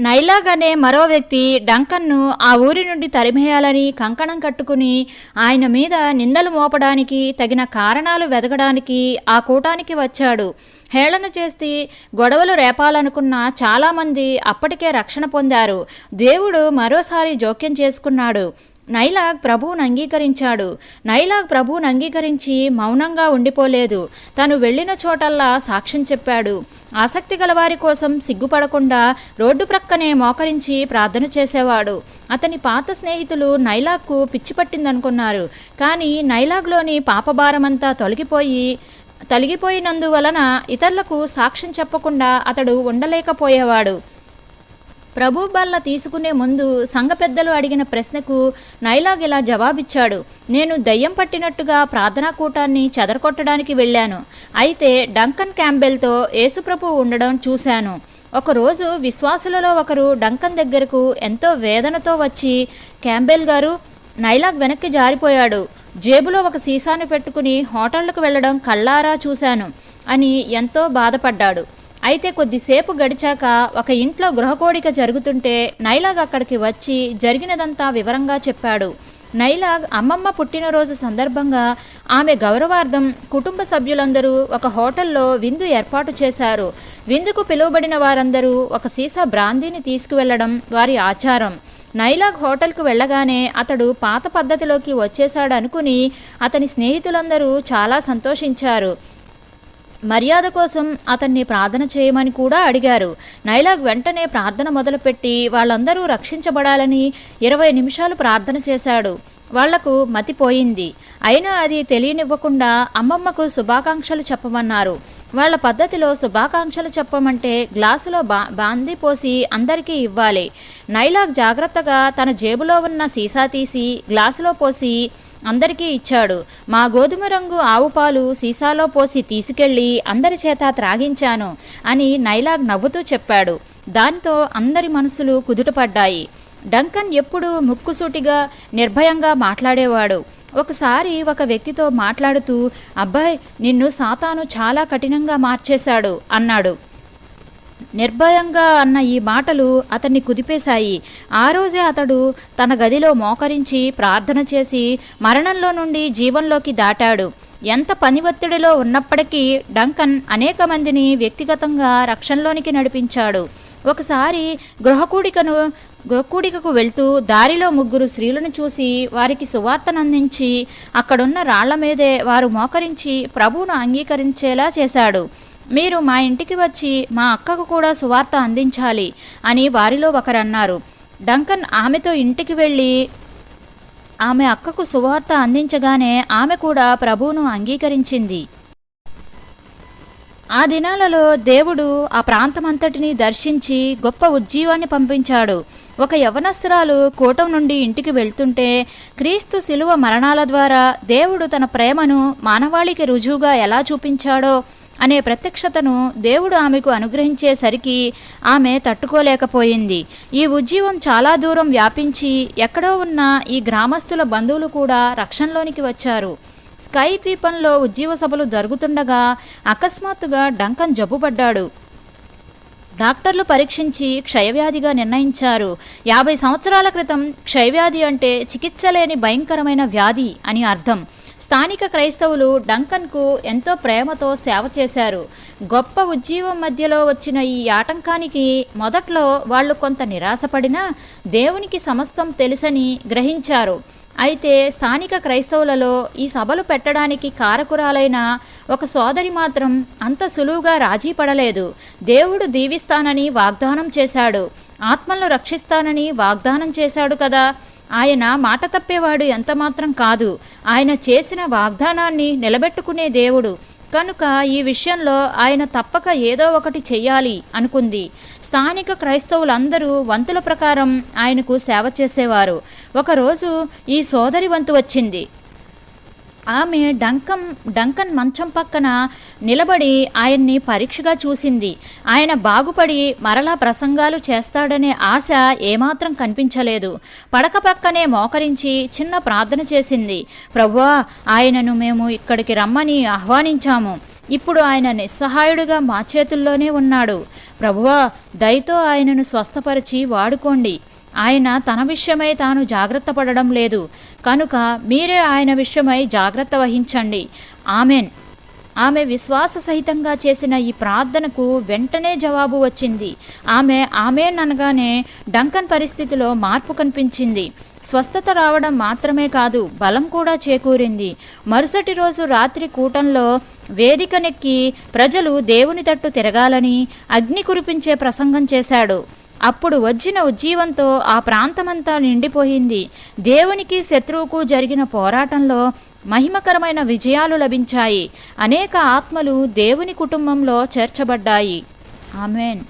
నైలాగ్ అనే మరో వ్యక్తి డంకన్ను ఆ ఊరి నుండి తరిమేయాలని కంకణం కట్టుకుని ఆయన మీద నిందలు మోపడానికి తగిన కారణాలు వెతకడానికి ఆ కూటానికి వచ్చాడు. హేళన చేసి గొడవలు రేపాలనుకున్న చాలామంది అప్పటికే రక్షణ పొందారు. దేవుడు మరోసారి జోక్యం చేసుకున్నాడు. నైలాగ్ ప్రభువును అంగీకరించాడు. నైలాగ్ ప్రభువును అంగీకరించి మౌనంగా ఉండిపోలేదు. తను వెళ్ళిన చోటల్లా సాక్ష్యం చెప్పాడు. ఆసక్తి గలవారి కోసం సిగ్గుపడకుండా రోడ్డు ప్రక్కనే మోకరించి ప్రార్థన చేసేవాడు. అతని పాత స్నేహితులు నైలాగ్కు పిచ్చి పట్టిందనుకున్నారు. కానీ నైలాగ్లోని పాపభారమంతా తొలగిపోయినందువలన ఇతరులకు సాక్ష్యం చెప్పకుండా అతడు ఉండలేకపోయేవాడు. ప్రభు బల్ల తీసుకునే ముందు సంఘ పెద్దలు అడిగిన ప్రశ్నకు నైలాగ్ ఇలా జవాబిచ్చాడు. నేను దయ్యం పట్టినట్టుగా ప్రార్థనా కూటాన్ని చెదరగొట్టడానికి వెళ్ళాను. అయితే డంకన్ క్యాంబెల్తో యేసుప్రభు ఉండడం చూశాను. ఒకరోజు విశ్వాసులలో ఒకరు డంకన్ దగ్గరకు ఎంతో వేదనతో వచ్చి, క్యాంబెల్ గారు, నైలాగ్ వెనక్కి జారిపోయాడు. జేబులో ఒక సీసాను పెట్టుకుని హోటళ్లకు వెళ్ళడం కళ్ళారా చూశాను అని ఎంతో బాధపడ్డాడు. అయితే కొద్దిసేపు గడిచాక ఒక ఇంట్లో గృహకోడిక జరుగుతుంటే నైలాగ్ అక్కడికి వచ్చి జరిగినదంతా వివరంగా చెప్పాడు. నైలాగ్ అమ్మమ్మ పుట్టినరోజు సందర్భంగా ఆమె గౌరవార్థం కుటుంబ సభ్యులందరూ ఒక హోటల్లో విందు ఏర్పాటు చేశారు. విందుకు పిలువబడిన వారందరూ ఒక సీసా బ్రాందీని తీసుకువెళ్లడం వారి ఆచారం. నైలాగ్ హోటల్కు వెళ్ళగానే అతడు పాత పద్ధతిలోకి వచ్చేశాడనుకుని అతని స్నేహితులందరూ చాలా సంతోషించారు. మర్యాద కోసం అతన్ని ప్రార్థన చేయమని కూడా అడిగారు. నైలాగ్ వెంటనే ప్రార్థన మొదలుపెట్టి వాళ్ళందరూ రక్షించబడాలని 20 నిమిషాలు ప్రార్థన చేశాడు. వాళ్లకు మతిపోయింది. అయినా అది తెలియనివ్వకుండా అమ్మమ్మకు శుభాకాంక్షలు చెప్పమన్నారు. వాళ్ల పద్ధతిలో శుభాకాంక్షలు చెప్పమంటే గ్లాసులో బాందీ పోసి అందరికీ ఇవ్వాలి. నైలాగ్ జాగ్రత్తగా తన జేబులో ఉన్న సీసా తీసి గ్లాసులో పోసి అందరికీ ఇచ్చాడు. మా గోధుమ రంగు ఆవు పాలు సీసాలో పోసి తీసుకెళ్లి అందరి చేత త్రాగించాను అని నైలాగ్ నవ్వుతూ చెప్పాడు. దానితో అందరి మనసులు కుదుటపడ్డాయి. డంకన్ ఎప్పుడూ ముక్కుసూటిగా నిర్భయంగా మాట్లాడేవాడు. ఒకసారి ఒక వ్యక్తితో మాట్లాడుతూ, అబ్బాయ్, నిన్ను సాతాను చాలా కఠినంగా మార్చేశాడు అన్నాడు. నిర్భయంగా అన్న ఈ మాటలు అతన్ని కుదిపేశాయి. ఆ రోజే అతడు తన గదిలో మోకరించి ప్రార్థన చేసి మరణంలో నుండి జీవంలోకి దాటాడు. ఎంత పని ఒత్తిడిలో ఉన్నప్పటికీ డంకన్ అనేక మందిని వ్యక్తిగతంగా రక్షణలోనికి నడిపించాడు. ఒకసారి గృహకూడికకు వెళ్తూ దారిలో 3 స్త్రీలను చూసి వారికి సువార్తనందించి అక్కడున్న రాళ్ల మీదే వారు మోకరించి ప్రభువును అంగీకరించేలా చేశాడు. మీరు మా ఇంటికి వచ్చి మా అక్కకు కూడా సువార్త అందించాలి అని వారిలో ఒకరన్నారు. డంకన్ ఆమెతో ఇంటికి వెళ్ళి ఆమె అక్కకు సువార్త అందించగానే ఆమె కూడా ప్రభువును అంగీకరించింది. ఆ దినాలలో దేవుడు ఆ ప్రాంతమంతటిని దర్శించి గొప్ప ఉజ్జీవాన్ని పంపించాడు. ఒక యవనస్తురాలు కూటం నుండి ఇంటికి వెళ్తుంటే క్రీస్తు శిలువ మరణాల ద్వారా దేవుడు తన ప్రేమను మానవాళికి రుజువుగా ఎలా చూపించాడో అనే ప్రత్యక్షతను దేవుడు ఆమెకు అనుగ్రహించేసరికి ఆమె తట్టుకోలేకపోయింది. ఈ ఉజ్జీవం చాలా దూరం వ్యాపించి ఎక్కడో ఉన్న ఈ గ్రామస్తుల బంధువులు కూడా రక్షణలోనికి వచ్చారు. స్కై ద్వీపంలో ఉజ్జీవ సభలు జరుగుతుండగా అకస్మాత్తుగా డంకన్ జబ్బుపడ్డాడు. డాక్టర్లు పరీక్షించి క్షయవ్యాధిగా నిర్ణయించారు. 50 సంవత్సరాల క్రితం క్షయవ్యాధి అంటే చికిత్స లేని భయంకరమైన వ్యాధి అని అర్థం. స్థానిక క్రైస్తవులు డంకన్కు ఎంతో ప్రేమతో సేవ చేశారు. గొప్ప ఉజ్జీవం మధ్యలో వచ్చిన ఈ ఆటంకానికి మొదట్లో వాళ్ళు కొంత నిరాశపడినా దేవునికి సమస్తం తెలుసని గ్రహించారు. అయితే స్థానిక క్రైస్తవులలో ఈ సభలు పెట్టడానికి కారకురాలైన ఒక సోదరి మాత్రం అంత సులువుగా రాజీ పడలేదు. దేవుడు దీవిస్తానని వాగ్దానం చేశాడు. ఆత్మలను రక్షిస్తానని వాగ్దానం చేశాడు కదా. ఆయన మాట తప్పేవాడు ఎంతమాత్రం కాదు. ఆయన చేసిన వాగ్దానాన్ని నిలబెట్టుకునే దేవుడు కనుక ఈ విషయంలో ఆయన తప్పక ఏదో ఒకటి చెయ్యాలి అనుకుంది. స్థానిక క్రైస్తవులందరూ వంతుల ప్రకారం ఆయనకు సేవ చేసేవారు. ఒకరోజు ఈ సోదరి వంతు వచ్చింది. ఆమె డంకన్ మంచం పక్కన నిలబడి ఆయన్ని పరీక్షగా చూసింది. ఆయన బాగుపడి మరలా ప్రసంగాలు చేస్తాడనే ఆశ ఏమాత్రం కనిపించలేదు. పడక పక్కనే మోకరించి చిన్న ప్రార్థన చేసింది. ప్రభువా, ఆయనను మేము ఇక్కడికి రమ్మని ఆహ్వానించాము. ఇప్పుడు ఆయన నిస్సహాయుడిగా మా చేతుల్లోనే ఉన్నాడు. ప్రభువా, దయతో ఆయనను స్వస్థపరిచి వాడుకోండి. ఆయన తన విషయమై తాను జాగ్రత్త పడడం లేదు కనుక మీరే ఆయన విషయమై జాగ్రత్త వహించండి. ఆమెన్. ఆమె విశ్వాస సహితంగా చేసిన ఈ ప్రార్థనకు వెంటనే జవాబు వచ్చింది. ఆమె ఆమెన్ అనగానే డంకన్ పరిస్థితిలో మార్పు కనిపించింది. స్వస్థత రావడం మాత్రమే కాదు, బలం కూడా చేకూరింది. మరుసటి రోజు రాత్రి కూటంలో వేదికనెక్కి ప్రజలు దేవుని తట్టు తిరగాలని అగ్ని కురిపించే ప్రసంగం చేశాడు. అప్పుడు వచ్చిన ఉజ్జీవంతో ఆ ప్రాంతమంతా నిండిపోయింది. దేవునికి శత్రువుకు జరిగిన పోరాటంలో మహిమకరమైన విజయాలు లభించాయి. అనేక ఆత్మలు దేవుని కుటుంబంలో చేర్చబడ్డాయి. ఆమెన్.